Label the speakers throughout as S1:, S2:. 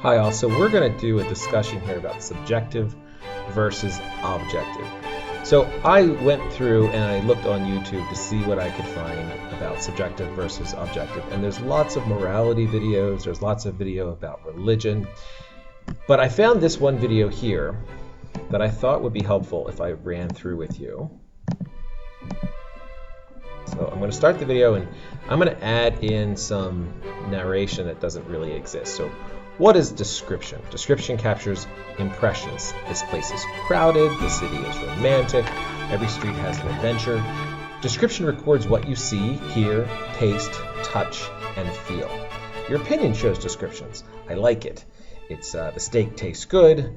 S1: Hi all, so we're going to do a discussion here about subjective versus objective. So I went through and I looked on YouTube to see what I could find about subjective versus objective, and there's lots of morality videos, there's lots of video about religion, but I found this one video here that I thought would be helpful if I ran through with you. So I'm going to start the video and I'm going to add in some narration that doesn't really exist. So what is description? Description captures impressions. This place is crowded, the city is romantic, every street has an adventure. Description records what you see, hear, taste, touch, and feel. Your opinion shows descriptions. I like it. It's the steak tastes good.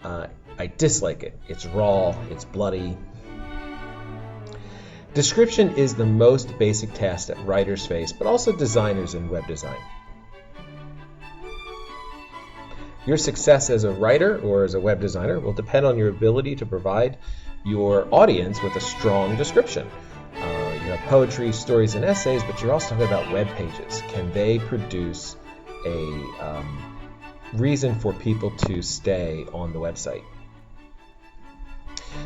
S1: I dislike it. It's raw, it's bloody. Description is the most basic task that writers face, but also designers in web design. Your success as a writer or as a web designer will depend on your ability to provide your audience with a strong description. You have poetry, stories, and essays, but you're also talking about web pages. Can they produce a reason for people to stay on the website?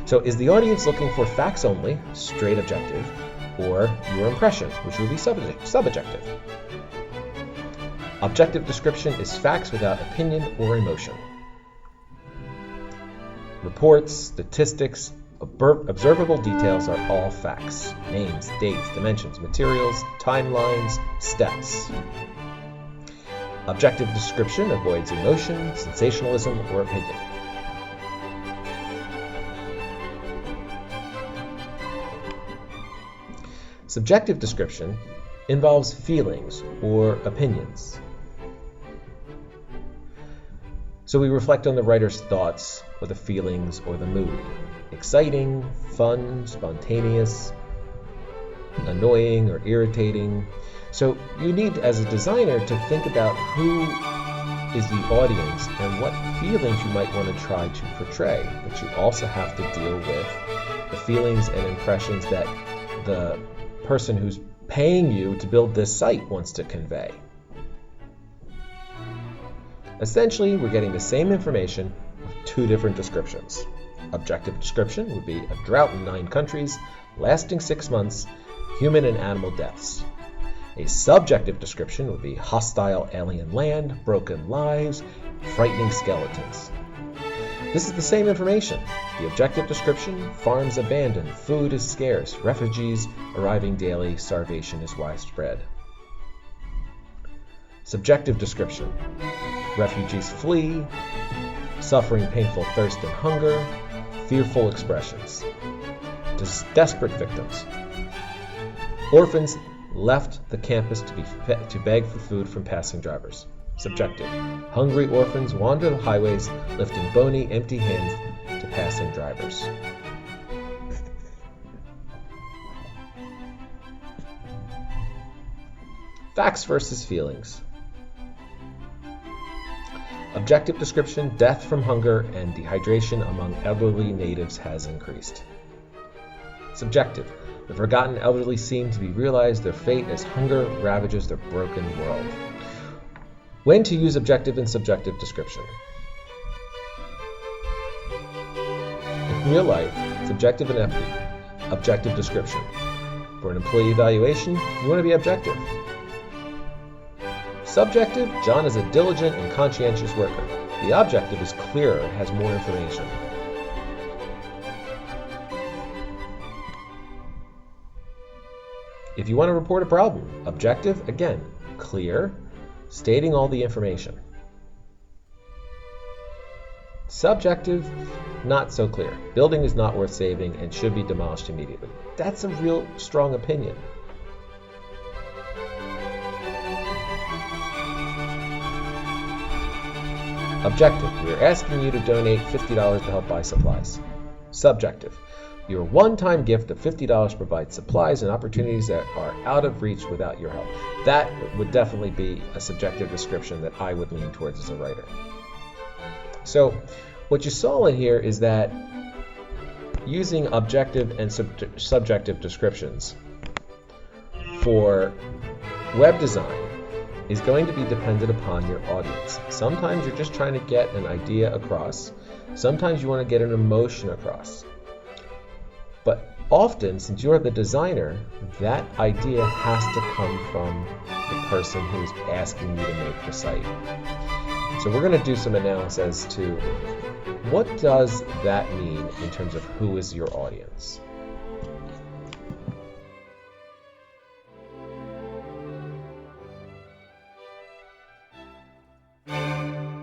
S1: So is the audience looking for facts only, straight objective, or your impression, which would be subjective? Objective description is facts without opinion or emotion. Reports, statistics, observable details are all facts. Names, dates, dimensions, materials, timelines, steps. Objective description avoids emotion, sensationalism, or opinion. Subjective description involves feelings or opinions. So we reflect on the writer's thoughts or the feelings or the mood. Exciting, fun, spontaneous, annoying or irritating. So you need, as a designer, to think about who is the audience and what feelings you might want to try to portray. But you also have to deal with the feelings and impressions that the person who's paying you to build this site wants to convey. Essentially, we're getting the same information with two different descriptions. Objective description would be a drought in 9 countries, lasting 6 months, human and animal deaths. A subjective description would be hostile alien land, broken lives, frightening skeletons. This is the same information. The objective description: farms abandoned, food is scarce, refugees arriving daily, starvation is widespread. Subjective description: refugees flee, suffering painful thirst and hunger, fearful expressions. Desperate victims. Orphans left the campus to beg for food from passing drivers. Subjective: hungry orphans wander the highways, lifting bony, empty hands to passing drivers. Facts versus feelings. Objective description: death from hunger and dehydration among elderly natives has increased. Subjective: the forgotten elderly seem to be realized their fate as hunger ravages their broken world. When to use objective and subjective description. In real life, subjective and objective description. For an employee evaluation, you want to be objective. Subjective: John is a diligent and conscientious worker. The objective is clearer and has more information. If you want to report a problem, objective, again, clear, stating all the information. Subjective, not so clear. Building is not worth saving and should be demolished immediately. That's a real strong opinion. Objective: we are asking you to donate $50 to help buy supplies. Subjective: your one-time gift of $50 provides supplies and opportunities that are out of reach without your help. That would definitely be a subjective description that I would lean towards as a writer. So what you saw in here is that using objective and subjective descriptions for web design is going to be dependent upon your audience. Sometimes you're just trying to get an idea across. Sometimes you want to get an emotion across. But often, since you're the designer, that idea has to come from the person who's asking you to make the site. So we're going to do some analysis as to what does that mean in terms of who is your audience.